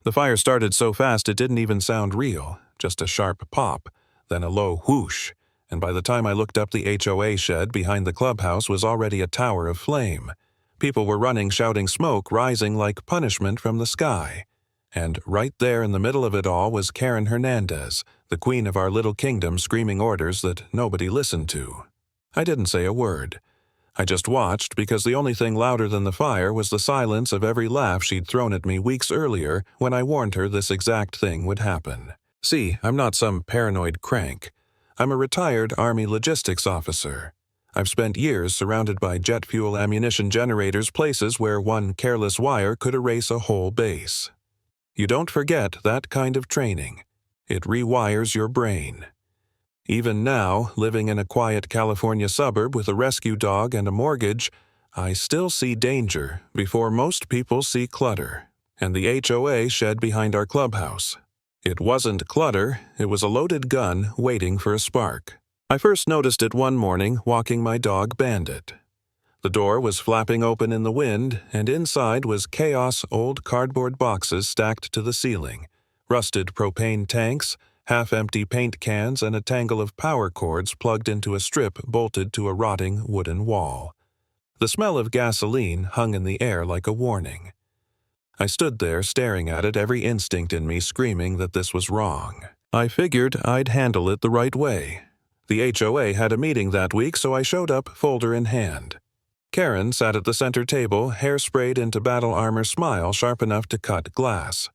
The fire started so fast it didn't even sound real, just a sharp pop, then a low whoosh, and by the time I looked up, the HOA shed behind the clubhouse was already a tower of flame. People were running, shouting, smoke rising like punishment from the sky. And right there in the middle of it all was Karen Hernandez, the queen of our little kingdom, screaming orders that nobody listened to. I didn't say a word. I just watched because the only thing louder than the fire was the silence of every laugh she'd thrown at me weeks earlier when I warned her this exact thing would happen. See, I'm not some paranoid crank. I'm a retired Army logistics officer. I've spent years surrounded by jet fuel ammunition generators, places where one careless wire could erase a whole base. You don't forget that kind of training. It rewires your brain. Even now, living in a quiet California suburb with a rescue dog and a mortgage, I still see danger before most people see clutter. And the HOA shed behind our clubhouse. It wasn't clutter, it was a loaded gun waiting for a spark. I first noticed it one morning walking my dog Bandit. The door was flapping open in the wind, and inside was chaos: old cardboard boxes stacked to the ceiling, rusted propane tanks, half-empty paint cans, and a tangle of power cords plugged into a strip bolted to a rotting wooden wall. The smell of gasoline hung in the air like a warning. I stood there staring at it, every instinct in me screaming that this was wrong. I figured I'd handle it the right way. The HOA had a meeting that week, so I showed up, folder in hand. Karen sat at the center table, hair sprayed into battle armor, smile sharp enough to cut glass.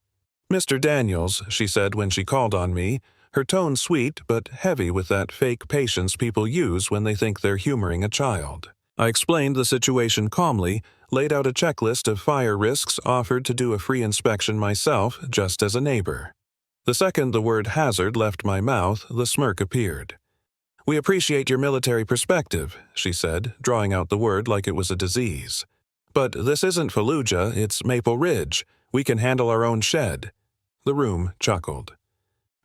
"Mr. Daniels," she said when she called on me, her tone sweet but heavy with that fake patience people use when they think they're humoring a child. I explained the situation calmly, laid out a checklist of fire risks, offered to do a free inspection myself, just as a neighbor. The second the word hazard left my mouth, the smirk appeared. "We appreciate your military perspective," she said, drawing out the word like it was a disease. "But this isn't Fallujah, it's Maple Ridge. We can handle our own shed." The room chuckled.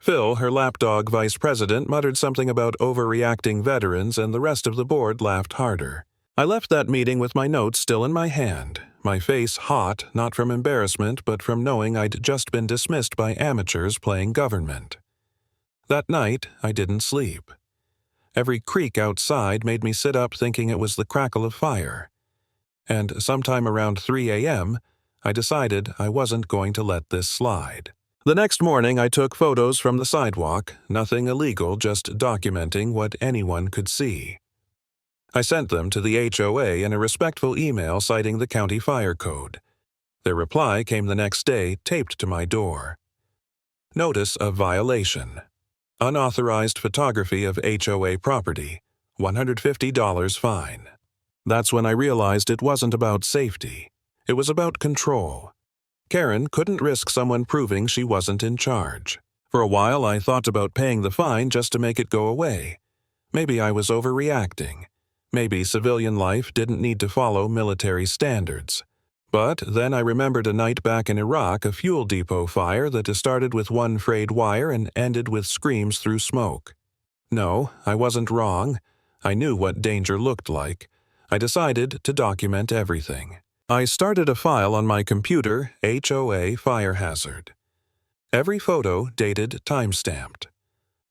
Phil, her lapdog vice president, muttered something about overreacting veterans, and the rest of the board laughed harder. I left that meeting with my notes still in my hand, my face hot, not from embarrassment, but from knowing I'd just been dismissed by amateurs playing government. That night, I didn't sleep. Every creak outside made me sit up thinking it was the crackle of fire. And sometime around 3 a.m., I decided I wasn't going to let this slide. The next morning, I took photos from the sidewalk, nothing illegal, just documenting what anyone could see. I sent them to the HOA in a respectful email citing the county fire code. Their reply came the next day, taped to my door. Notice of violation. Unauthorized photography of HOA property, $150 fine. That's when I realized it wasn't about safety. It was about control. Karen couldn't risk someone proving she wasn't in charge. For a while, I thought about paying the fine just to make it go away. Maybe I was overreacting. Maybe civilian life didn't need to follow military standards. But then I remembered a night back in Iraq, a fuel depot fire that started with one frayed wire and ended with screams through smoke. No, I wasn't wrong. I knew what danger looked like. I decided to document everything. I started a file on my computer, HOA Fire Hazard. Every photo dated timestamped.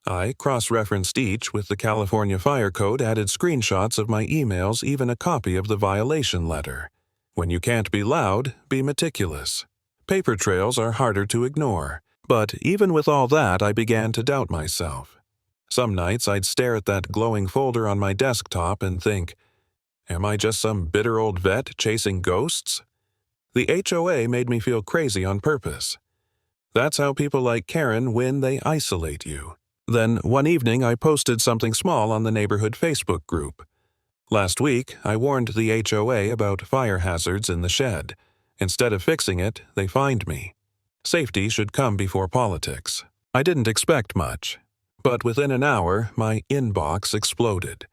I cross-referenced each with the California Fire Code, added screenshots of my emails, even a copy of the violation letter. When you can't be loud, be meticulous. Paper trails are harder to ignore. But even with all that, I began to doubt myself. Some nights I'd stare at that glowing folder on my desktop and think, am I just some bitter old vet chasing ghosts? The HOA made me feel crazy on purpose. That's how people like Karen win, they isolate you. Then one evening I posted something small on the neighborhood Facebook group. Last week, I warned the HOA about fire hazards in the shed. Instead of fixing it, they fined me. Safety should come before politics. I didn't expect much. But within an hour, my inbox exploded.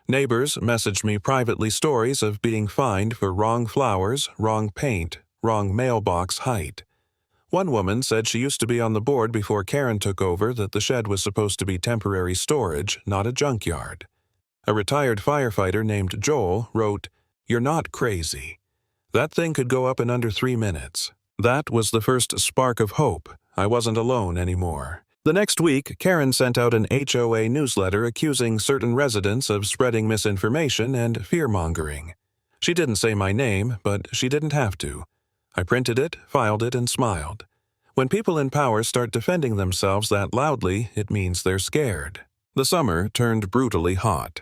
Neighbors messaged me privately stories of being fined for wrong flowers, wrong paint, wrong mailbox height. One woman said she used to be on the board before Karen took over, that the shed was supposed to be temporary storage, not a junkyard. A retired firefighter named Joel wrote, "You're not crazy. That thing could go up in under 3 minutes." That was the first spark of hope. I wasn't alone anymore. The next week, Karen sent out an HOA newsletter accusing certain residents of spreading misinformation and fear-mongering. She didn't say my name, but she didn't have to. I printed it, filed it, and smiled. When people in power start defending themselves that loudly, it means they're scared. The summer turned brutally hot.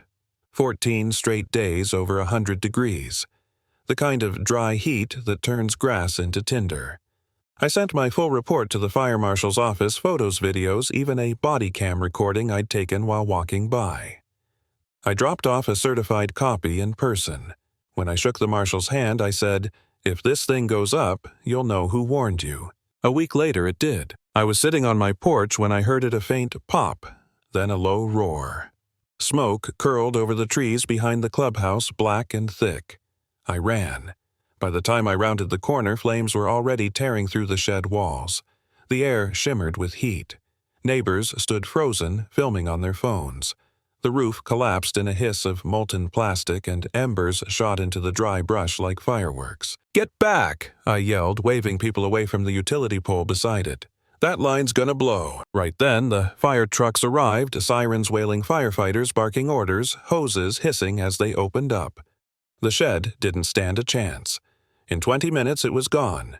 14 straight days over 100 degrees. The kind of dry heat that turns grass into tinder. I sent my full report to the fire marshal's office, photos, videos, even a body cam recording I'd taken while walking by. I dropped off a certified copy in person. When I shook the marshal's hand, I said, "If this thing goes up, you'll know who warned you." A week later, it did. I was sitting on my porch when I heard a faint pop, then a low roar. Smoke curled over the trees behind the clubhouse, black and thick. I ran. By the time I rounded the corner, flames were already tearing through the shed walls. The air shimmered with heat. Neighbors stood frozen, filming on their phones. The roof collapsed in a hiss of molten plastic, and embers shot into the dry brush like fireworks. "Get back!" I yelled, waving people away from the utility pole beside it. "That line's gonna blow." Right then, the fire trucks arrived, sirens wailing, firefighters barking orders, hoses hissing as they opened up. The shed didn't stand a chance. In 20 minutes it was gone.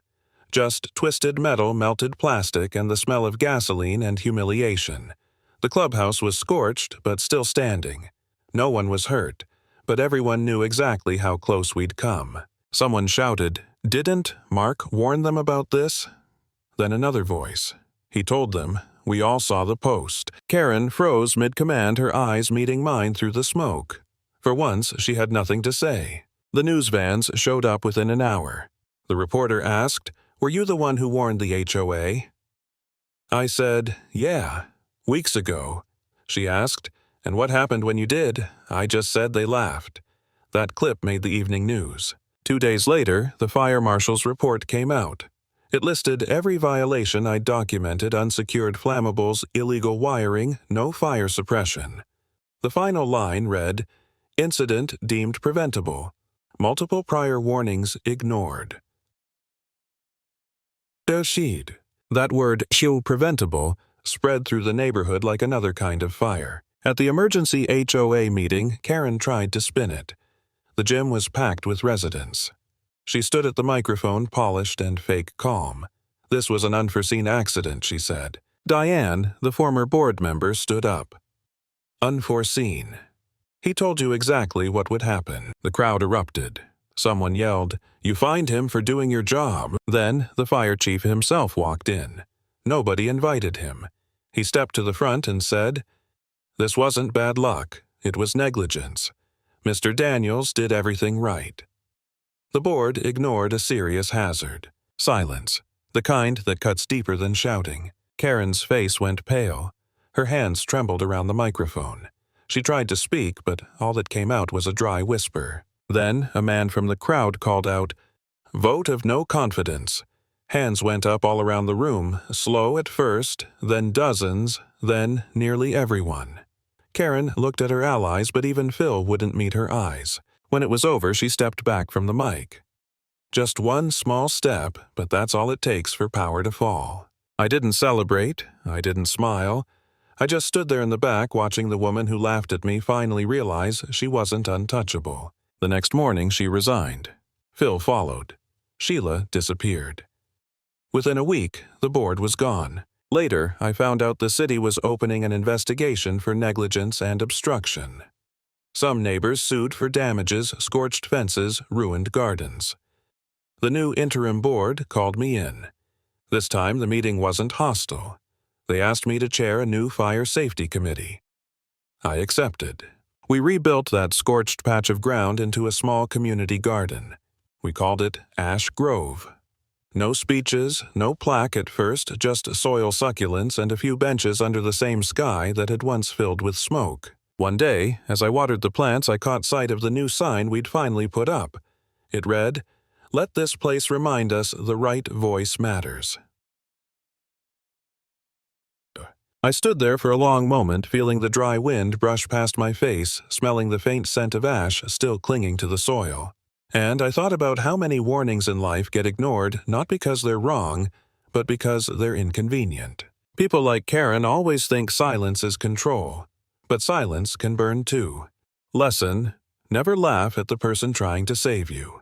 Just twisted metal, melted plastic, and the smell of gasoline and humiliation. The clubhouse was scorched, but still standing. No one was hurt, but everyone knew exactly how close we'd come. Someone shouted, "Didn't Mark warn them about this?" Then another voice. "He told them. We all saw the post." Karen froze mid-command, her eyes meeting mine through the smoke. For once, she had nothing to say. The news vans showed up within an hour. The reporter asked, "Were you the one who warned the HOA?" I said, "Yeah, weeks ago." She asked, "And what happened when you did?" I just said they laughed. That clip made the evening news. 2 days later, the fire marshal's report came out. It listed every violation I'd documented: unsecured flammables, illegal wiring, no fire suppression. The final line read, "Incident deemed preventable. Multiple prior warnings ignored." Sheed. That word, preventable, spread through the neighborhood like another kind of fire. At the emergency HOA meeting, Karen tried to spin it. The gym was packed with residents. She stood at the microphone, polished and fake calm. This was an unforeseen accident, she said. Diane, the former board member, stood up. Unforeseen. He told you exactly what would happen. The crowd erupted. Someone yelled, "You fined him for doing your job." Then the fire chief himself walked in. Nobody invited him. He stepped to the front and said, "This wasn't bad luck. It was negligence. Mr. Daniels did everything right." The board ignored a serious hazard. Silence. The kind that cuts deeper than shouting. Karen's face went pale. Her hands trembled around the microphone. She tried to speak, but all that came out was a dry whisper. Then a man from the crowd called out, "Vote of no confidence." Hands went up all around the room, slow at first, then dozens, then nearly everyone. Karen looked at her allies, but even Phil wouldn't meet her eyes. When it was over, she stepped back from the mic. Just one small step, but that's all it takes for power to fall. I didn't celebrate. I didn't smile. I just stood there in the back watching the woman who laughed at me finally realize she wasn't untouchable. The next morning, she resigned. Phil followed. Sheila disappeared. Within a week, the board was gone. Later, I found out the city was opening an investigation for negligence and obstruction. Some neighbors sued for damages, scorched fences, ruined gardens. The new interim board called me in. This time, the meeting wasn't hostile. They asked me to chair a new fire safety committee. I accepted. We rebuilt that scorched patch of ground into a small community garden. We called it Ash Grove. No speeches, no plaque at first, just soil succulents and a few benches under the same sky that had once filled with smoke. One day, as I watered the plants, I caught sight of the new sign we'd finally put up. It read, "Let this place remind us the right voice matters." I stood there for a long moment, feeling the dry wind brush past my face, smelling the faint scent of ash still clinging to the soil. And I thought about how many warnings in life get ignored not because they're wrong, but because they're inconvenient. People like Karen always think silence is control, but silence can burn too. Lesson: never laugh at the person trying to save you.